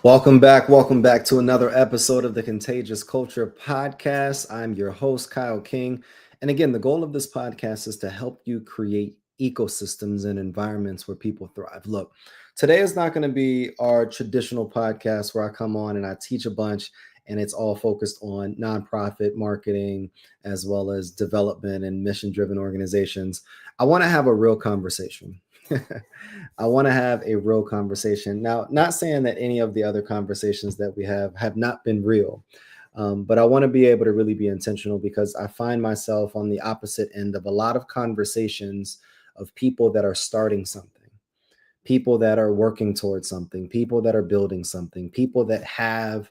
Welcome back. Welcome back to another episode of the Contagious Culture Podcast. I'm your host, Kyle King. And again, the goal of this podcast is to help you create ecosystems and environments where people thrive. Look, today is not going to be our traditional podcast where I come on and I teach a bunch and it's all focused on nonprofit marketing as well as development and mission driven organizations. I want to have a real conversation. I want to have a real conversation. Now, not saying that any of the other conversations that we have not been real, but I want to be able to really be intentional because I find myself on the opposite end of a lot of conversations of people that are starting something, people that are working towards something, people that are building something, people that have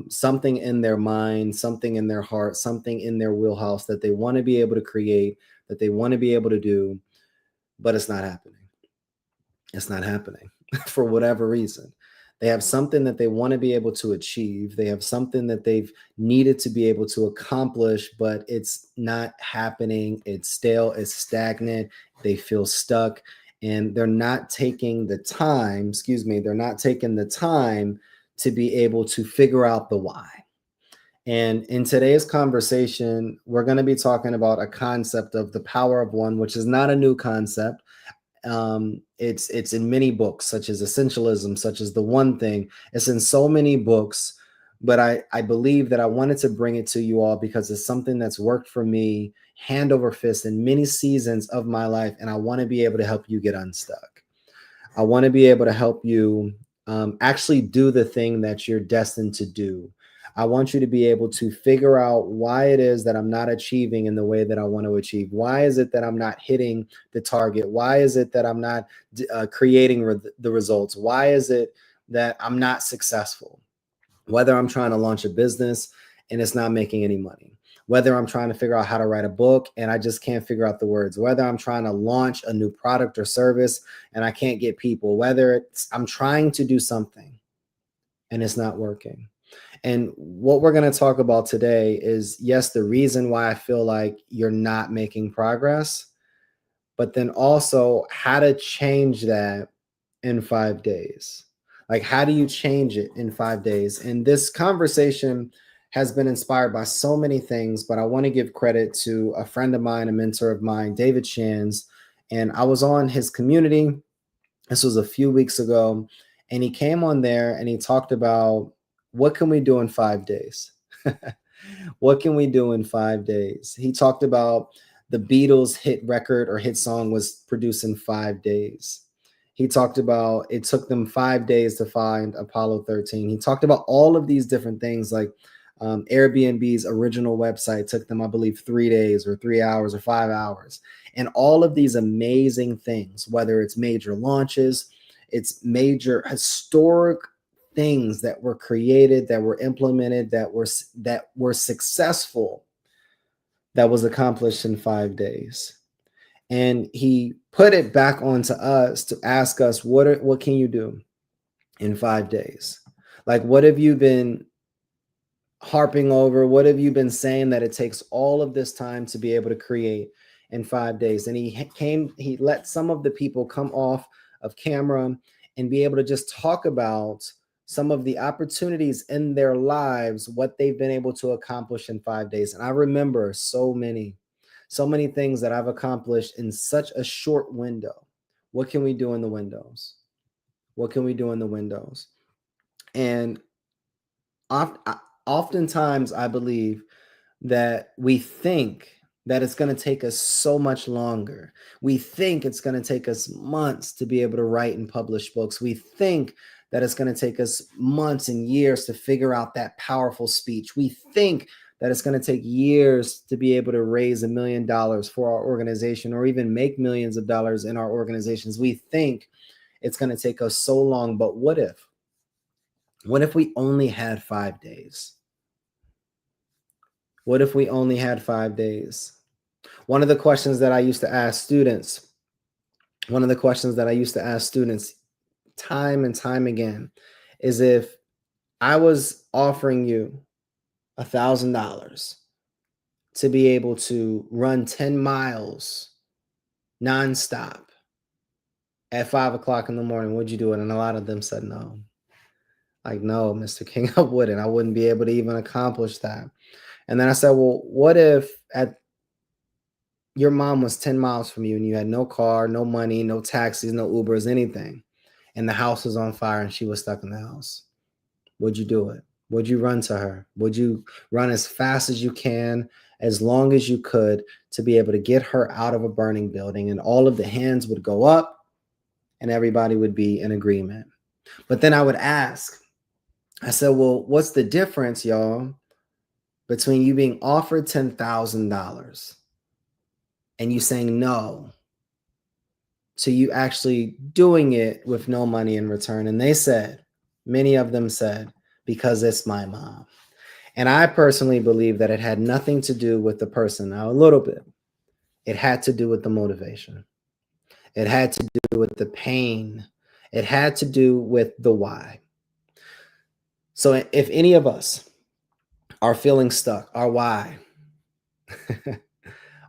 something in their mind, something in their heart, something in their wheelhouse that they want to be able to create, that they want to be able to do, but it's not happening. It's not happening for whatever reason. They have something that they want to be able to achieve. They have something that they've needed to be able to accomplish, but it's not happening. It's stale, it's stagnant. They feel stuck and they're not taking the time, they're not taking the time to be able to figure out the why. And in today's conversation, we're going to be talking about a concept of the power of one, which is not a new concept. It's in many books, such as Essentialism, such as The One Thing. It's in so many books, but I believe that I wanted to bring it to you all because it's something that's worked for me hand over fist in many seasons of my life, and I want to be able to help you get unstuck. I want to be able to help you actually do the thing that you're destined to do. I want you to be able to figure out why it is that I'm not achieving in the way that I want to achieve. Why is it that I'm not hitting the target? Why is it that I'm not creating the results? Why is it that I'm not successful? Whether I'm trying to launch a business and it's not making any money, whether I'm trying to figure out how to write a book and I just can't figure out the words, whether I'm trying to launch a new product or service and I can't get people, whether it's I'm trying to do something and it's not working. And what we're going to talk about today is, yes, the reason why I feel like you're not making progress, but then also how to change that in 5 days. Like, how do you change it in 5 days? And this conversation has been inspired by so many things, but I want to give credit to a friend of mine, a mentor of mine, David Shands. And I was on his community. This was a few weeks ago. And he came on there and he talked about what can we do in 5 days? What can we do in 5 days? He talked about the Beatles' hit record or hit song was produced in 5 days. He talked about it took them 5 days to find Apollo 13. He talked about all of these different things, like Airbnb's original website took them, I believe, 3 days or 3 hours or 5 hours. And all of these amazing things, whether it's major launches, it's major historic things that were created, that were implemented, that were successful, that was accomplished in 5 days. And he put it back onto us to ask us, what can you do in 5 days? Like, what have you been harping over? What have you been saying that it takes all of this time to be able to create in 5 days? And he let some of the people come off of camera and be able to just talk about some of the opportunities in their lives, what they've been able to accomplish in 5 days. And I remember so many things that I've accomplished in such a short window. What can we do in the windows? What can we do in the windows? And oftentimes I believe that we think that it's going to take us so much longer. We think it's going to take us months to be able to write and publish books. We think that it's going to take us months and years to figure out that powerful speech. We think that it's going to take years to be able to raise $1 million for our organization or even make millions of dollars in our organizations. We think it's going to take us so long, but what if? What if we only had 5 days? What if we only had 5 days? One of the questions that I used to ask students, time and time again is, if I was offering you $1,000 to be able to run 10 miles nonstop at 5 o'clock in the morning, would you do it? And a lot of them said no. Like, no, Mr. King, I wouldn't. I wouldn't be able to even accomplish that. And then I said, well, what if at your mom was 10 miles from you and you had no car, no money, no taxis, no Ubers, anything, and the house was on fire and she was stuck in the house? Would you do it? Would you run to her? Would you run as fast as you can, as long as you could, to be able to get her out of a burning building? And all of the hands would go up and everybody would be in agreement. But then I would ask, I said, well, what's the difference, y'all, between you being offered $10,000 and you saying no to you actually doing it with no money in return? And they said, many of them said, because it's my mom. And I personally believe that it had nothing to do with the person. Now, a little bit. It had to do with the motivation. It had to do with the pain. It had to do with the why. So if any of us are feeling stuck, our why,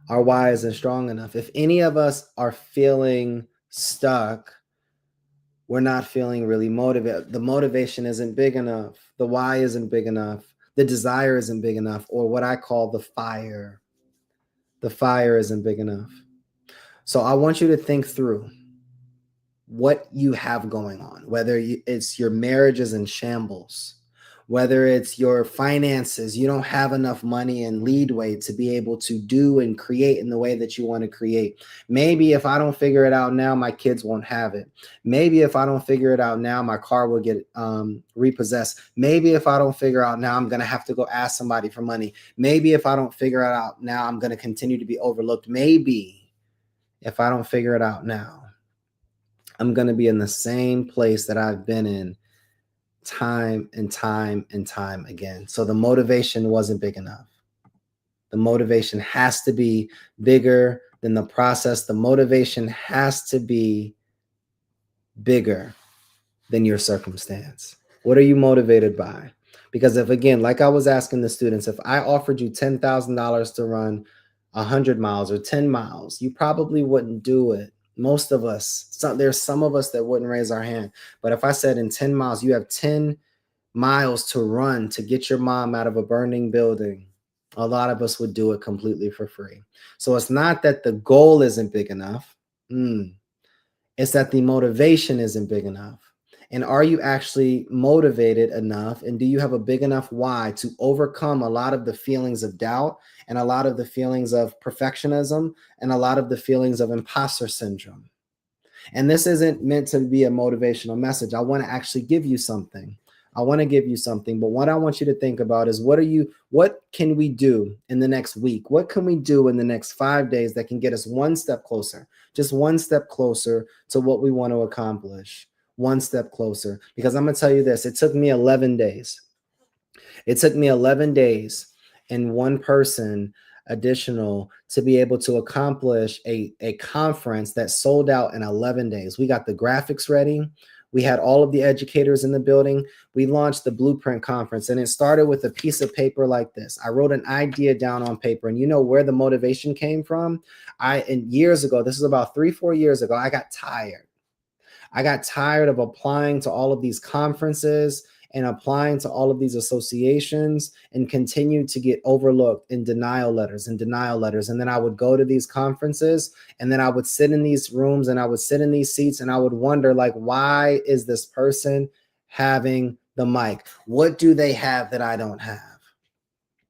our why isn't strong enough. If any of us are feeling stuck, we're not feeling really motivated. The motivation isn't big enough. The why isn't big enough. The desire isn't big enough, or what I call the fire. The fire isn't big enough. So I want you to think through what you have going on, whether it's your marriage is in shambles, whether it's your finances, you don't have enough money and leadway to be able to do and create in the way that you want to create. Maybe if I don't figure it out now, my kids won't have it. Maybe if I don't figure it out now, my car will get repossessed. Maybe if I don't figure out now, I'm going to have to go ask somebody for money. Maybe if I don't figure it out now, I'm going to continue to be overlooked. Maybe if I don't figure it out now, I'm going to be in the same place that I've been in time and time and time again. So the motivation wasn't big enough. The motivation has to be bigger than the process. The motivation has to be bigger than your circumstance. What are you motivated by? Because if, again, like I was asking the students, if I offered you $10,000 to run 100 miles or 10 miles, you probably wouldn't do it. Most of us, there's some of us that wouldn't raise our hand. But if I said in 10 miles, you have 10 miles to run to get your mom out of a burning building, a lot of us would do it completely for free. So it's not that the goal isn't big enough. It's that the motivation isn't big enough. And are you actually motivated enough? And do you have a big enough why to overcome a lot of the feelings of doubt and a lot of the feelings of perfectionism and a lot of the feelings of imposter syndrome? And this isn't meant to be a motivational message. I want to actually give you something. But what I want you to think about is what can we do in the next week? What can we do in the next 5 days that can get us one step closer, just one step closer to what we want to accomplish? One step closer. Because I'm going to tell you this, it took me 11 days. It took me 11 days and one person additional to be able to accomplish a conference that sold out in 11 days. We got the graphics ready. We had all of the educators in the building. We launched the Blueprint Conference, and it started with a piece of paper like this. I wrote an idea down on paper, and you know where the motivation came from? Years ago, this is about 3-4 years ago, I got tired. I got tired of applying to all of these conferences and applying to all of these associations and continued to get overlooked in denial letters. And then I would go to these conferences and then I would sit in these rooms and I would sit in these seats and I would wonder, like, why is this person having the mic? What do they have that I don't have?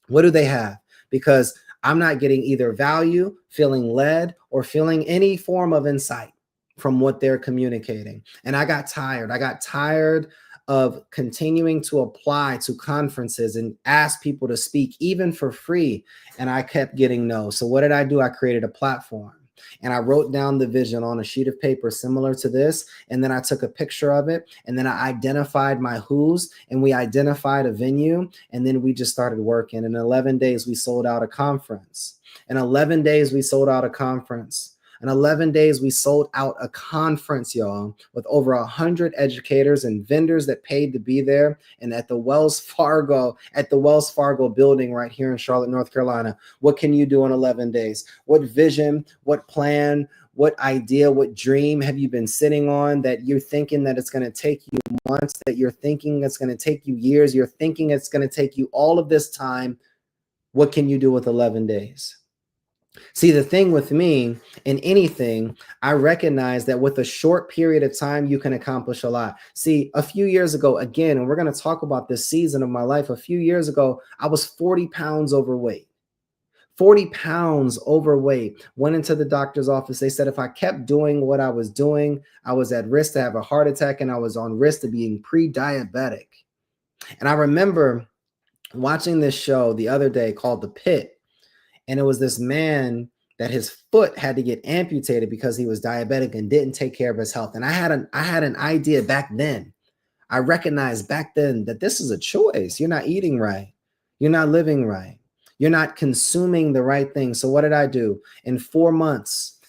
What do they have? Because I'm not getting either value, feeling led, or feeling any form of insight from what they're communicating. And I got tired. I got tired of continuing to apply to conferences and ask people to speak even for free. And I kept getting no. So what did I do? I created a platform and I wrote down the vision on a sheet of paper similar to this. And then I took a picture of it and then I identified my who's and we identified a venue. And then we just started working. In 11 days, we sold out a conference. In 11 days, we sold out a conference. In 11 days, we sold out a conference, y'all, with over 100 educators and vendors that paid to be there. And at the Wells Fargo building right here in Charlotte, North Carolina. What can you do in 11 days? What vision, what plan, What idea, what dream have you been sitting on that you're thinking that it's going to take you months, that you're thinking it's going to take you years, you're thinking it's going to take you all of this time? What can you do with 11 days? See, the thing with me in anything, I recognize that with a short period of time, you can accomplish a lot. See, a few years ago, again, and we're going to talk about this season of my life. A few years ago, I was 40 pounds overweight. 40 pounds overweight. Went into the doctor's office. They said if I kept doing what I was doing, I was at risk to have a heart attack and I was on risk of being pre-diabetic. And I remember watching this show the other day called The Pit. And it was this man that his foot had to get amputated because he was diabetic and didn't take care of his health. And I had an idea back then. I recognized back then that this is a choice. You're not eating right. You're not living right. You're not consuming the right thing. So what did I do? In 4 months,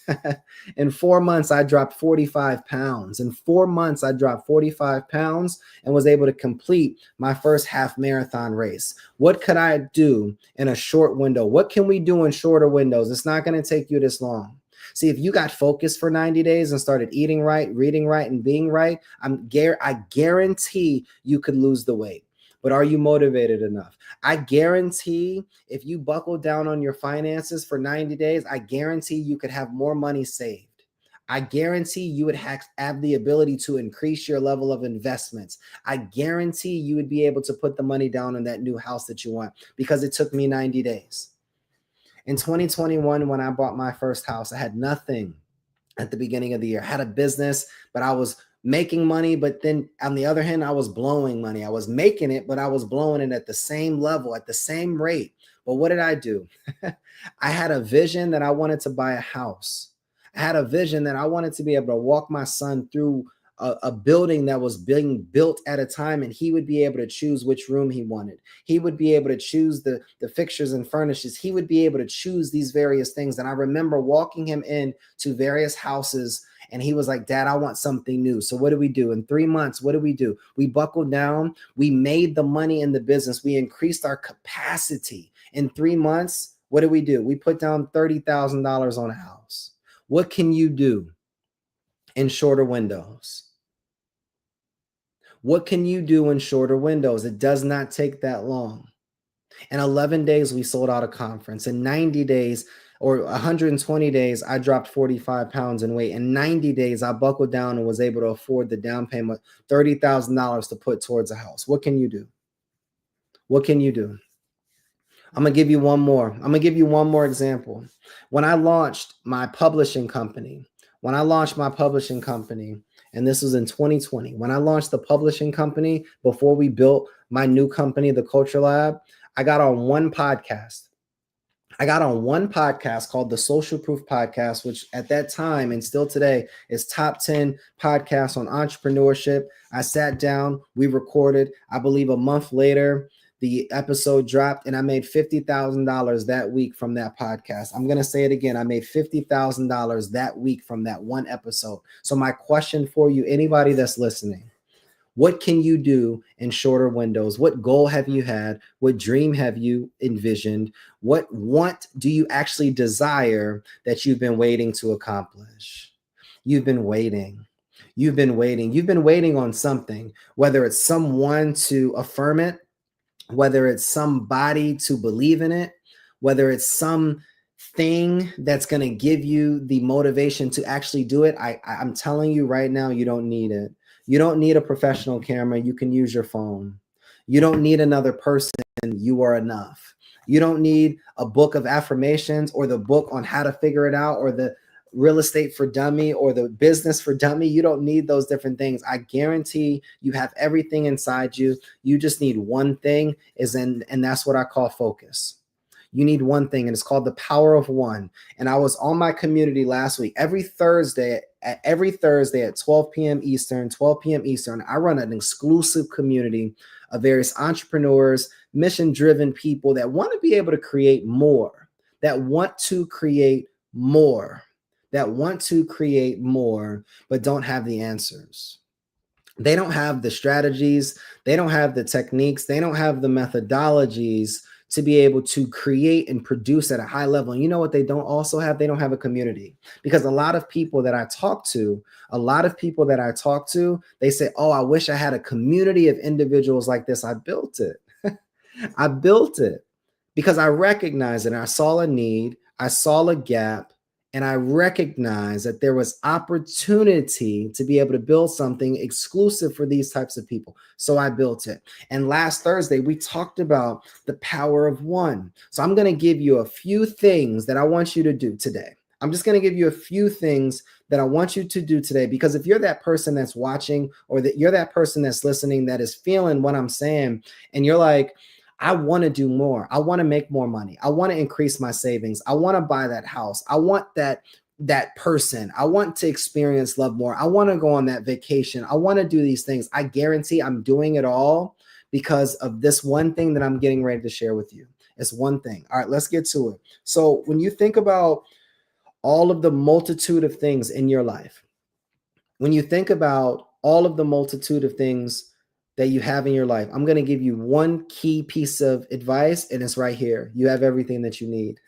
I dropped 45 pounds. In 4 months, I dropped 45 pounds and was able to complete my first half marathon race. What could I do in a short window? What can we do in shorter windows? It's not going to take you this long. See, if you got focused for 90 days and started eating right, reading right, and being right, I guarantee you could lose the weight. But are you motivated enough? I guarantee if you buckle down on your finances for 90 days, I guarantee you could have more money saved. I guarantee you would have the ability to increase your level of investments. I guarantee you would be able to put the money down on that new house that you want, because it took me 90 days. In 2021, when I bought my first house, I had nothing at the beginning of the year. I had a business, but I was making money, but then on the other hand, I was blowing money. I was making it, but I was blowing it at the same level, at the same rate. But what did I do? I had a vision that I wanted to buy a house. I had a vision that I wanted to be able to walk my son through a building that was being built at a time, and he would be able to choose which room he wanted. He would be able to choose the fixtures and furnishes. He would be able to choose these various things. And I remember walking him in to various houses, and he was like, Dad, I want something new. So what do we do? In 3 months, what do? We buckled down. We made the money in the business. We increased our capacity. In 3 months, what do? We put down $30,000 on a house. What can you do in shorter windows? What can you do in shorter windows? It does not take that long. In 11 days, we sold out a conference. In 90 days or 120 days, I dropped 45 pounds in weight. In 90 days, I buckled down and was able to afford the down payment, $30,000 to put towards a house. What can you do? What can you do? I'm going to give you one more. I'm going to give you one more example. When I launched my publishing company, and this was in 2020, when I launched the publishing company, before we built my new company, the Culture Lab, I got on one podcast. Called the Social Proof Podcast, which at that time and still today is top 10 podcasts on entrepreneurship. I sat down, we recorded, I believe a month later, the episode dropped, and I made $50,000 that week from that podcast. I'm going to say it again. I made $50,000 that week from that one episode. So my question for you, anybody that's listening, what can you do in shorter windows? What goal have you had? What dream have you envisioned? What want do you actually desire that you've been waiting to accomplish? You've been waiting. You've been waiting on something, whether it's someone to affirm it, whether it's somebody to believe in it, whether it's some thing that's going to give you the motivation to actually do it. I'm telling you right now, you don't need it. You don't need a professional camera. You can use your phone. You don't need another person. You are enough. You don't need a book of affirmations or the book on how to figure it out or the real estate for dummy or the business for dummy. You don't need those different things. I guarantee you have everything inside you. You just need one thing, and that's what I call focus. You need one thing, and it's called the power of one. And I was on my community last week. Every Thursday at 12 p.m. Eastern, I run an exclusive community of various entrepreneurs, mission-driven people that want to be able to create more, that want to create more, but don't have the answers. They don't have the strategies. They don't have the techniques. They don't have the methodologies to be able to create and produce at a high level. And you know what they don't also have? They don't have a community. Because a lot of people that I talk to, they say, oh, I wish I had a community of individuals like this. I built it. I built it because I recognized it. I saw a need, I saw a gap, and I recognized that there was opportunity to be able to build something exclusive for these types of people. So I built it. And last Thursday, we talked about the power of one. So I'm going to give you a few things that I want you to do today. I'm just going to give you a few things that I want you to do today, because if you're that person that's watching, or that you're that person that's listening that is feeling what I'm saying, and you're like, I want to do more. I want to make more money. I want to increase my savings. I want to buy that house. I want that person. I want to experience love more. I want to go on that vacation. I want to do these things. I guarantee I'm doing it all because of this one thing that I'm getting ready to share with you. It's one thing. All right, let's get to it. So when you think about all of the multitude of things in your life, when you think about all of the multitude of things that you have in your life, I'm going to give you one key piece of advice, and it's right here. You have everything that you need.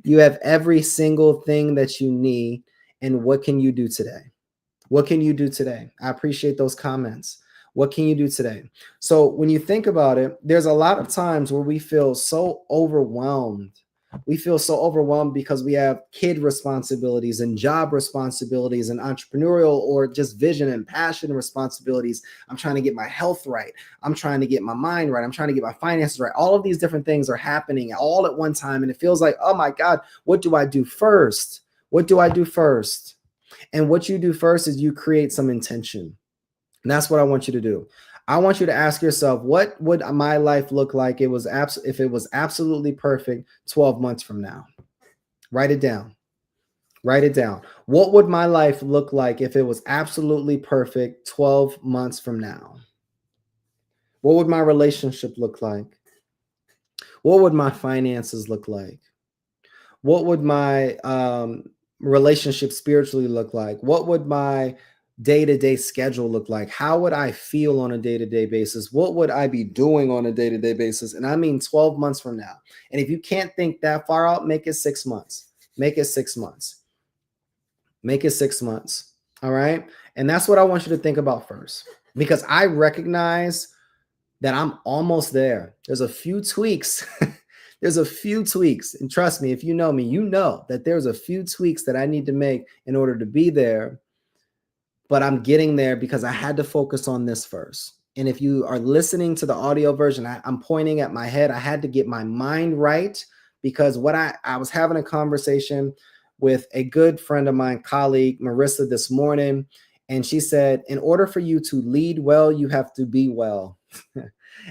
You have every single thing that you need. And what can you do today? What can you do today? I appreciate those comments. What can you do today? So when you think about it, there's a lot of times where we feel so overwhelmed. We feel so overwhelmed because we have kid responsibilities and job responsibilities and entrepreneurial or just vision and passion responsibilities. I'm trying to get my health right. I'm trying to get my mind right. I'm trying to get my finances right. All of these different things are happening all at one time. And it feels like, oh my God, what do I do first? What do I do first? And what you do first is you create some intention. And that's what I want you to do. I want you to ask yourself, what would my life look like if it was absolutely perfect 12 months from now? Write it down. Write it down. What would my life look like if it was absolutely perfect 12 months from now? What would my relationship look like? What would my finances look like? What would my relationship spiritually look like? What would my day-to-day schedule look like? How would I feel on a day-to-day basis? What would I be doing on a day-to-day basis? And I mean 12 months from now. And if you can't think that far out, make it 6 months. Make it 6 months. Make it 6 months. All right. And that's what I want you to think about first, because I recognize that I'm almost there. There's a few tweaks. There's a few tweaks. And trust me, if you know me, you know that there's a few tweaks that I need to make in order to be there. But I'm getting there because I had to focus on this first. And if you are listening to the audio version, I'm pointing at my head. I had to get my mind right, because what I was having a conversation with a good friend of mine, colleague, Marissa, this morning. And she said, in order for you to lead well, you have to be well.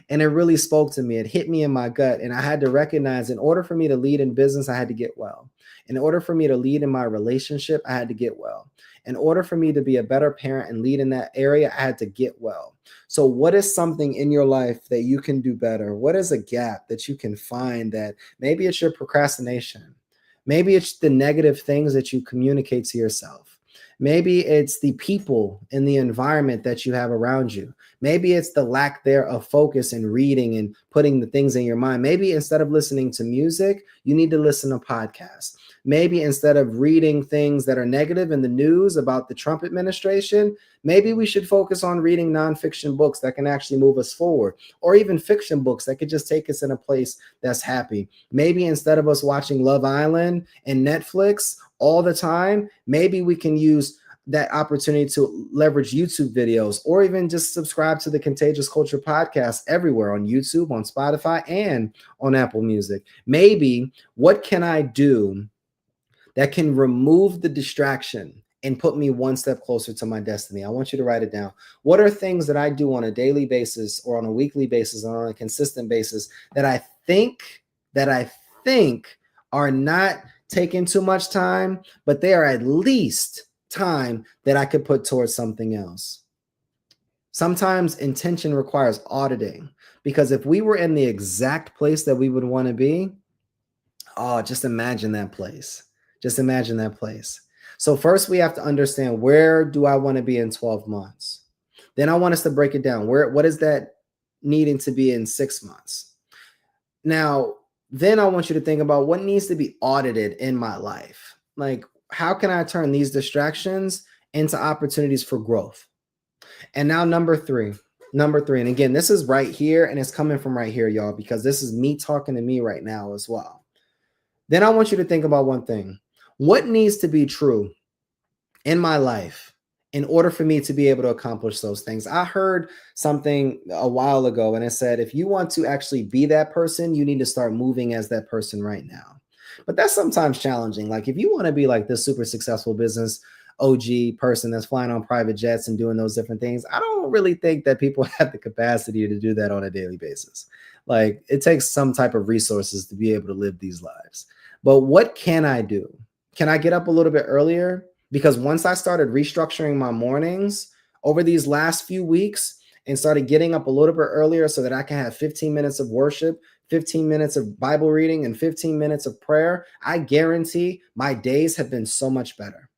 And it really spoke to me. It hit me in my gut. And I had to recognize, in order for me to lead in business, I had to get well. In order for me to lead in my relationship, I had to get well. In order for me to be a better parent and lead in that area, I had to get well. So what is something in your life that you can do better? What is a gap that you can find? That maybe it's your procrastination. Maybe it's the negative things that you communicate to yourself. Maybe it's the people in the environment that you have around you. Maybe it's the lack there of focus and reading and putting the things in your mind. Maybe instead of listening to music, you need to listen to podcasts. Maybe instead of reading things that are negative in the news about the Trump administration, maybe we should focus on reading nonfiction books that can actually move us forward, or even fiction books that could just take us in a place that's happy. Maybe instead of us watching Love Island and Netflix all the time, maybe we can use that opportunity to leverage YouTube videos, or even just subscribe to the Contagious Culture Podcast everywhere, on YouTube, on Spotify, and on Apple Music. Maybe what can I do that can remove the distraction and put me one step closer to my destiny? I want you to write it down. What are things that I do on a daily basis, or on a weekly basis, or on a consistent basis that I think are not taking too much time, but they are at least time that I could put towards something else? Sometimes intention requires auditing, because if we were in the exact place that we would want to be, oh, just imagine that place. Just imagine that place. So first we have to understand, where do I want to be in 12 months? Then I want us to break it down. What is that needing to be in 6 months? Now, then I want you to think about what needs to be audited in my life. Like, how can I turn these distractions into opportunities for growth? And now number three, and again, this is right here and it's coming from right here, y'all, because this is me talking to me right now as well. Then I want you to think about one thing. What needs to be true in my life in order for me to be able to accomplish those things? I heard something a while ago and it said, if you want to actually be that person, you need to start moving as that person right now. But that's sometimes challenging. Like if you want to be like this super successful business OG person that's flying on private jets and doing those different things, I don't really think that people have the capacity to do that on a daily basis. Like it takes some type of resources to be able to live these lives. But what can I do? Can I get up a little bit earlier? Because once I started restructuring my mornings over these last few weeks and started getting up a little bit earlier so that I can have 15 minutes of worship, 15 minutes of Bible reading, and 15 minutes of prayer, I guarantee my days have been so much better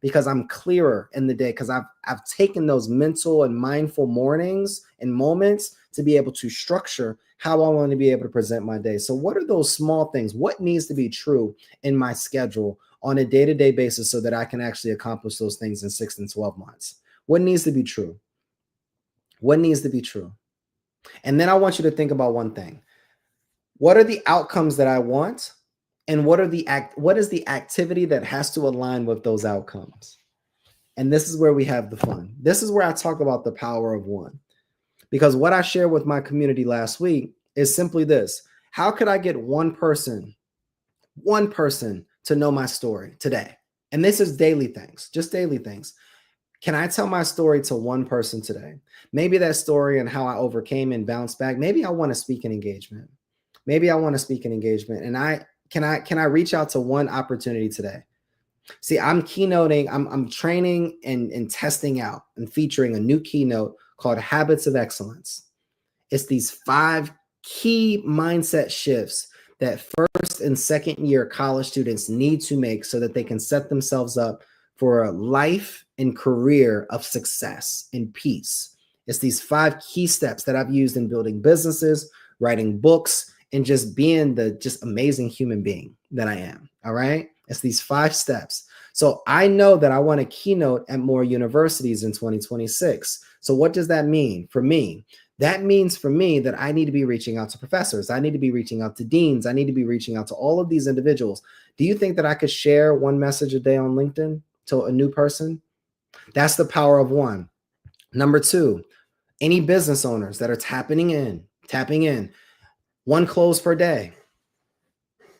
because I'm clearer in the day because I've taken those mental and mindful mornings and moments to be able to structure how I want to be able to present my day. So what are those small things? What needs to be true in my schedule on a day-to-day basis so that I can actually accomplish those things in 6 and 12 months? What needs to be true? What needs to be true? And then I want you to think about one thing. What are the outcomes that I want? And what is the activity that has to align with those outcomes? And this is where we have the fun. This is where I talk about the power of one. Because what I shared with my community last week is simply this. How could I get one person to know my story today? And this is daily things, just daily things. Can I tell my story to one person today? Maybe that story and how I overcame and bounced back. Maybe I want to speak an engagement. And can I reach out to one opportunity today? See, I'm keynoting, I'm training and testing out and featuring a new keynote called Habits of Excellence. It's these 5 key mindset shifts that first and second year college students need to make so that they can set themselves up for a life and career of success and peace. It's these 5 key steps that I've used in building businesses, writing books, and just being the amazing human being that I am. All right. It's these 5 steps. So I know that I want to keynote at more universities in 2026. So what does that mean for me? That means for me that I need to be reaching out to professors. I need to be reaching out to deans. I need to be reaching out to all of these individuals. Do you think that I could share one message a day on LinkedIn to a new person? That's the power of one. Number 2, any business owners that are tapping in, 1 close per day.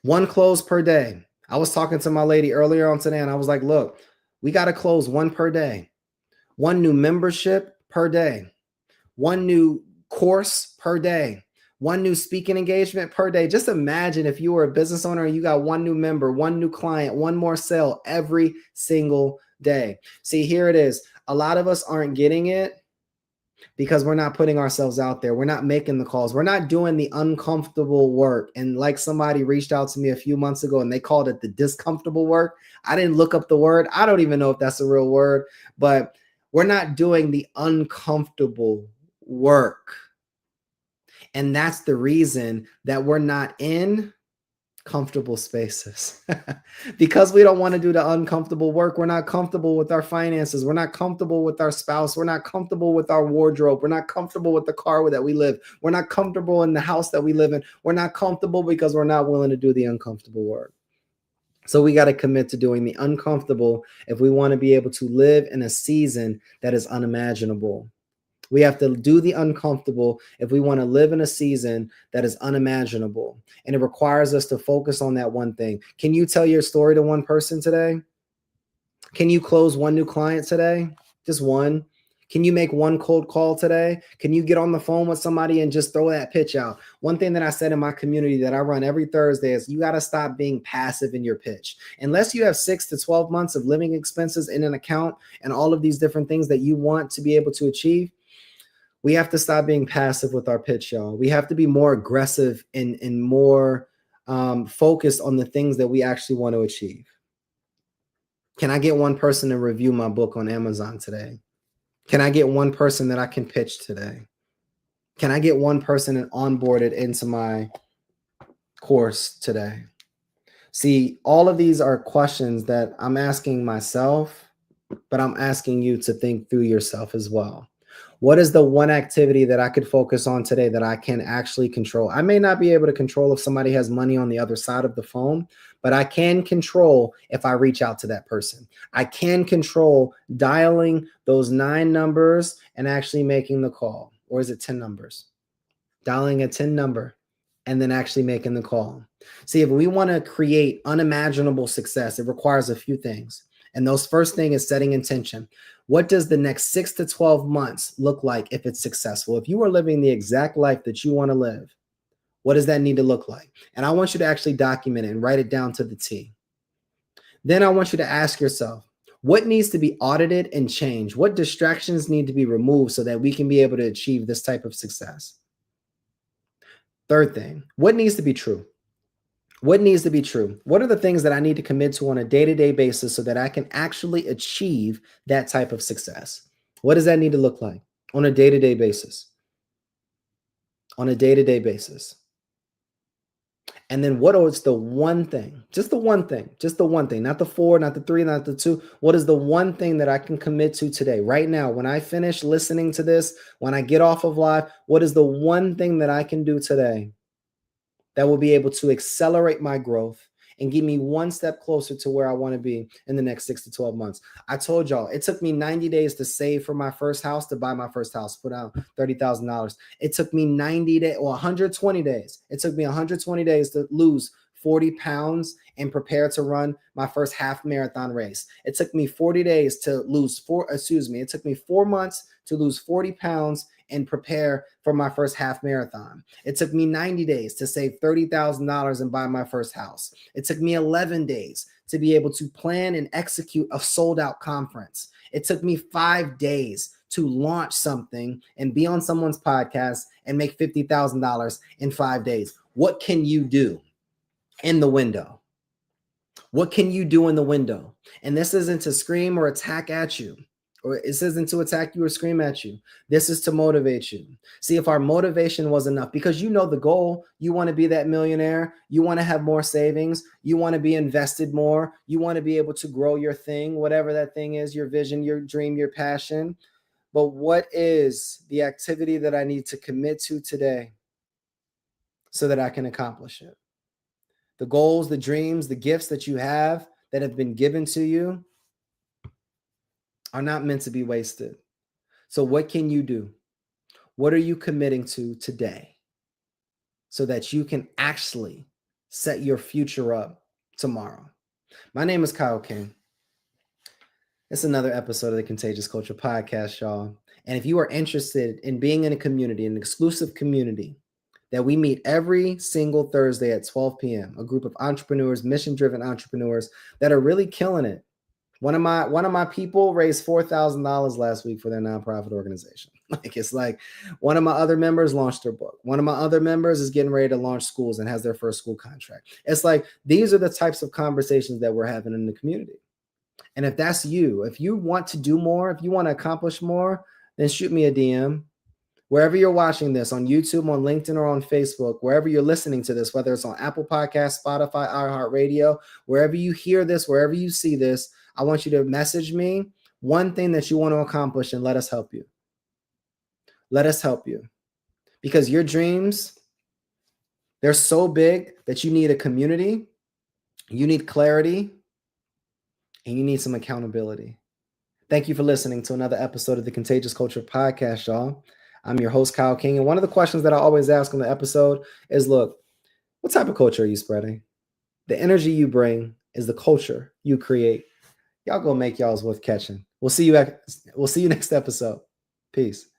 1 close per day. I was talking to my lady earlier on today and I was like, look, we got to close 1 per day. 1 new membership per day. 1 new course per day. 1 new speaking engagement per day. Just imagine if you were a business owner and you got 1 new member, 1 new client, 1 more sale every single day. See, here it is. A lot of us aren't getting it because we're not putting ourselves out there. We're not making the calls. We're not doing the uncomfortable work. And like somebody reached out to me a few months ago and they called it the discomfortable work. I didn't look up the word. I don't even know if that's a real word, but we're not doing the uncomfortable work. And that's the reason that we're not in comfortable spaces because we don't want to do the uncomfortable work. We're not comfortable with our finances. We're not comfortable with our spouse. We're not comfortable with our wardrobe. We're not comfortable with the car that we live. We're not comfortable in the house that we live in. We're not comfortable because we're not willing to do the uncomfortable work. So we got to commit to doing the uncomfortable if we want to be able to live in a season that is unimaginable. We have to do the uncomfortable if we want to live in a season that is unimaginable. And it requires us to focus on that one thing. Can you tell your story to one person today? Can you close 1 new client today? Just 1. Can you make 1 cold call today? Can you get on the phone with somebody and just throw that pitch out? One thing that I said in my community that I run every Thursday is you got to stop being passive in your pitch. Unless you have 6 to 12 months of living expenses in an account and all of these different things that you want to be able to achieve, we have to stop being passive with our pitch, y'all. We have to be more aggressive and more focused on the things that we actually want to achieve. Can I get 1 person to review my book on Amazon today? Can I get 1 person that I can pitch today? Can I get 1 person and onboard it into my course today. See, all of these are questions that I'm asking myself, but I'm asking you to think through yourself as well. What is the one activity that I could focus on today that I can actually control? I may not be able to control if somebody has money on the other side of the phone, but I can control if I reach out to that person. I can control dialing those 9 numbers and actually making the call. Or is it 10 numbers? Dialing a 10 number and then actually making the call. See, if we want to create unimaginable success, it requires a few things. And those first thing is setting intention. What does the next 6 to 12 months look like if it's successful? If you are living the exact life that you want to live, what does that need to look like? And I want you to actually document it and write it down to the T. Then I want you to ask yourself, what needs to be audited and changed? What distractions need to be removed so that we can be able to achieve this type of success? Third thing, what needs to be true? What needs to be true? What are the things that I need to commit to on a day-to-day basis so that I can actually achieve that type of success? What does that need to look like on a day-to-day basis? On a day-to-day basis. And then what is the one thing, just the one thing, not the 4, not the 3, not the 2. What is the one thing that I can commit to today, right now, when I finish listening to this, when I get off of live, what is the one thing that I can do today that will be able to accelerate my growth and get me one step closer to where I want to be in the next 6 to 12 months? I told y'all, it took me 90 days to save for my first house, to buy my first house, put out $30,000. It took me 90 days or 120 days. It took me 120 days to lose 40 pounds and prepare to run my first half marathon race. It took me 40 days to lose it took me 4 months to lose 40 pounds and prepare for my first half marathon. It took me 90 days to save $30,000 and buy my first house. It took me 11 days to be able to plan and execute a sold out conference. It took me 5 days to launch something and be on someone's podcast and make $50,000 in 5 days. What can you do in the window? What can you do in the window? And this isn't to scream or attack at you, or it isn't to attack you or scream at you. This is to motivate you. See, if our motivation was enough, because you know the goal, you want to be that millionaire, you want to have more savings, you want to be invested more, you want to be able to grow your thing, whatever that thing is, your vision, your dream, your passion. But what is the activity that I need to commit to today so that I can accomplish it? The goals, the dreams, the gifts that you have that have been given to you are not meant to be wasted. So what can you do? What are you committing to today so that you can actually set your future up tomorrow? My name is Kyle King. It's another episode of the Contagious Culture Podcast, y'all. And if you are interested in being in a community, an exclusive community that we meet every single Thursday at 12 p.m., a group of entrepreneurs, mission-driven entrepreneurs that are really killing it. One of my people raised $4,000 last week for their nonprofit organization. It's like one of my other members launched their book. One of my other members is getting ready to launch schools and has their first school contract. It's like these are the types of conversations that we're having in the community. And if that's you, if you want to do more, if you want to accomplish more, then shoot me a DM. Wherever you're watching this, on YouTube, on LinkedIn, or on Facebook, wherever you're listening to this, whether it's on Apple Podcasts, Spotify, iHeartRadio, wherever you hear this, wherever you see this, I want you to message me one thing that you want to accomplish and let us help you. Let us help you. Because your dreams, they're so big that you need a community, you need clarity, and you need some accountability. Thank you for listening to another episode of the Contagious Culture Podcast, y'all. I'm your host, Kyle King. And one of the questions that I always ask on the episode is, look, what type of culture are you spreading? The energy you bring is the culture you create. Y'all go make y'all's worth catching. We'll see you next episode. Peace.